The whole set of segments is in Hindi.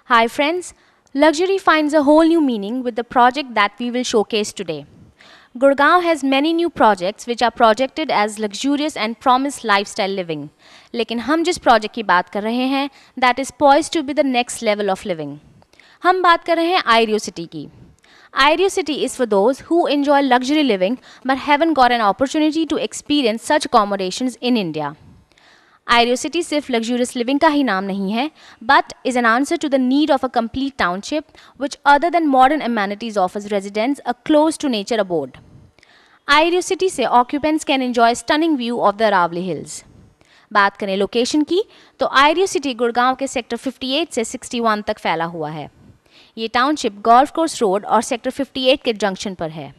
Hi friends, luxury finds a whole new meaning with the project that we will showcase today. Gurgaon has many new projects which are projected as luxurious and promise lifestyle living. लेकिन हम जिस प्रोजेक्ट की बात कर रहे हैं that is poised to be the next level of living. हम बात कर रहे हैं आइरियो सिटी की. Irio City is for those who enjoy luxury living but haven't got an opportunity to experience such accommodations in India. Irio City सिर्फ luxurious living का ही नाम नहीं है, but is an answer to the need of a complete township which other than modern amenities offers residents a close to nature abode. Irio City से occupants can enjoy stunning view of the Aravali Hills. बात करें लोकेशन की, तो Irio City गुड़गांव के सेक्टर 58 से 61 तक फैला हुआ है. ये टाउनशिप गोल्फ कोर्स रोड और सेक्टर 58 के जंक्शन पर है.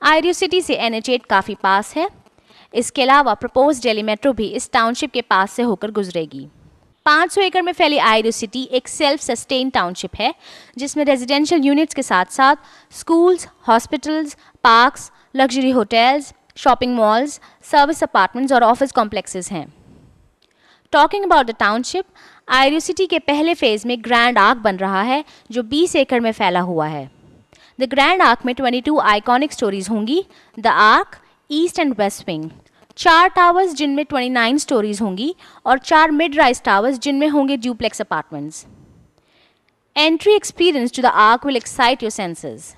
आइरियो सिटी से NH8 काफ़ी पास है. इसके अलावा प्रपोज दिल्ली मेट्रो भी इस टाउनशिप के पास से होकर गुजरेगी. 500 एकड़ में फैली आइरियो सिटी एक सेल्फ सस्टेन टाउनशिप है जिसमें रेजिडेंशियल यूनिट्स के साथ साथ schools, hospitals, parks, luxury hotels, shopping malls, service apartments और ऑफिस कॉम्प्लेक्सेस हैं. Talking about the township, Ireo city के पहले फेज में ग्रैंड आर्क बन रहा है जो 20 एकड़ में फैला हुआ है. द ग्रैंड आर्क में 22 आइकॉनिक स्टोरीज होंगी. The Arch, east and west wing, 4 towers जिनमें 29 स्टोरीज होंगी और 4 मिड राइज टावर्स जिनमें होंगे duplex apartments. Entry experience to the Arch will excite your senses.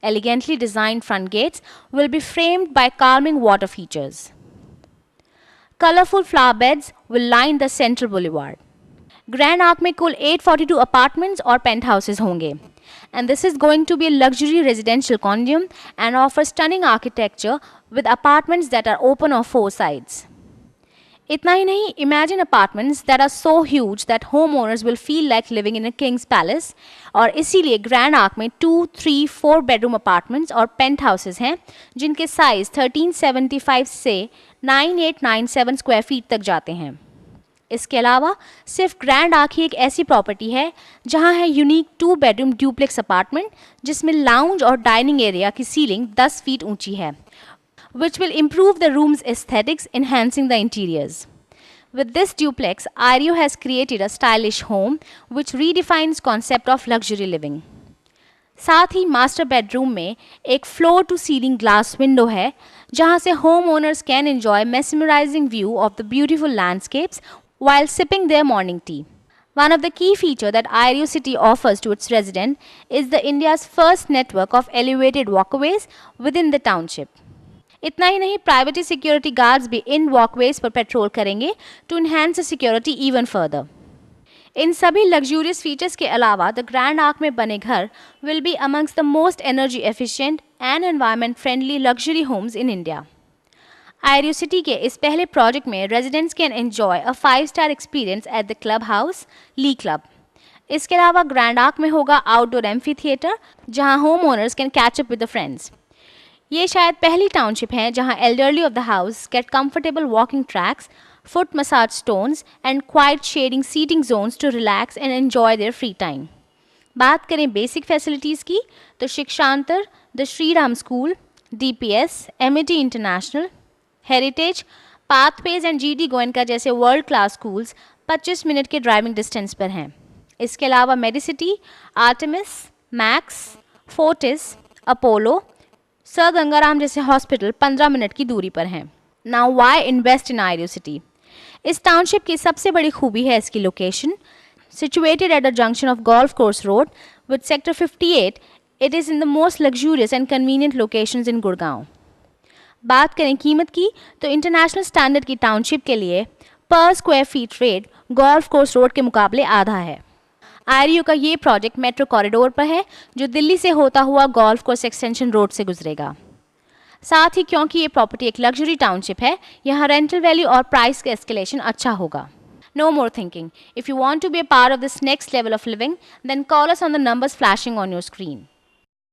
Elegantly designed front gates will be framed by calming water features. Colorful flower beds will line the central boulevard. Grand Arc में कुल 842 apartments और penthouses होंगे. And this is going to be a luxury residential condominium and offers stunning architecture with apartments that are open on 4 sides. इतना ही नहीं, imagine apartments that are so huge that homeowners will feel like living in a king's palace. और इसीलिए ग्रैंड आर्क में 2, 3, 4 बेडरूम अपार्टमेंट्स और पेंट हाउसेज हैं जिनके साइज 1375 से 9897 स्क्वायर फीट तक जाते हैं. इसके अलावा सिर्फ ग्रैंड आर्क ही एक ऐसी प्रॉपर्टी है जहां है यूनिक 2 बेडरूम ड्यूप्लेक्स अपार्टमेंट जिसमें लाउंज और डाइनिंग एरिया की सीलिंग 10 फीट ऊंची है, which will improve the room's aesthetics, enhancing the interiors. With this duplex, Irio has created a stylish home which redefines concept of luxury living. साथ ही मास्टर बेडरूम में एक floor to ceiling glass window है जहां से home owners can enjoy mesmerizing view of the beautiful landscapes while sipping their morning tea. One of the key features that Irio City offers to its residents is the India's first network of elevated walkways within the township. इतना ही नहीं, प्राइवेट सिक्योरिटी गार्ड्स भी इन वॉकवेज पर पेट्रोल करेंगे to enhance security even further. इन सभी लग्जूरियस फीचर्स के अलावा द ग्रैंड आर्क में बने घर will be amongst the most energy efficient and environment friendly luxury homes in India. Ireo city के इस पहले प्रोजेक्ट में रेजिडेंट्स कैन एंजॉय अ 5-स्टार experience at the clubhouse ली क्लब. इसके अलावा ग्रैंड आर्क में होगा आउटडोर एम्फी थिएटर जहां home owners can catch up with the friends. ये शायद पहली टाउनशिप है जहां elderly of the house get comfortable walking tracks, foot massage stones and quiet shading seating zones to relax and enjoy their free time. बात करें बेसिक फैसिलिटीज़ की, तो Shikshantar, the Shri Ram school, DPS, MIT international, heritage, pathways and GD Goenka जैसे वर्ल्ड क्लास स्कूल्स 25 मिनट के ड्राइविंग डिस्टेंस पर हैं. इसके अलावा मेडिसिटी, आर्टेमिस, मैक्स, फोर्टिस, अपोलो, सर गंगाराम जैसे हॉस्पिटल 15 मिनट की दूरी पर हैं. Now why invest in Ireo city? इस टाउनशिप की सबसे बड़ी खूबी है इसकी location. Situated at the junction of golf course road with sector 58, it is in the most luxurious and convenient locations इन गुड़गांव. बात करें कीमत की, तो इंटरनेशनल स्टैंडर्ड की टाउनशिप के लिए पर square feet rate golf course road के मुकाबले आधा है. आइरियो का ये प्रोजेक्ट मेट्रो कॉरिडोर पर है जो दिल्ली से होता हुआ गोल्फ कोर्स एक्सटेंशन रोड से गुजरेगा. साथ ही क्योंकि ये प्रॉपर्टी एक लग्जरी टाउनशिप है, यहाँ रेंटल वैल्यू और प्राइस का एस्केलेशन अच्छा होगा. No more thinking. If you want to be a part of this next level of living, then call us on the numbers flashing on your screen.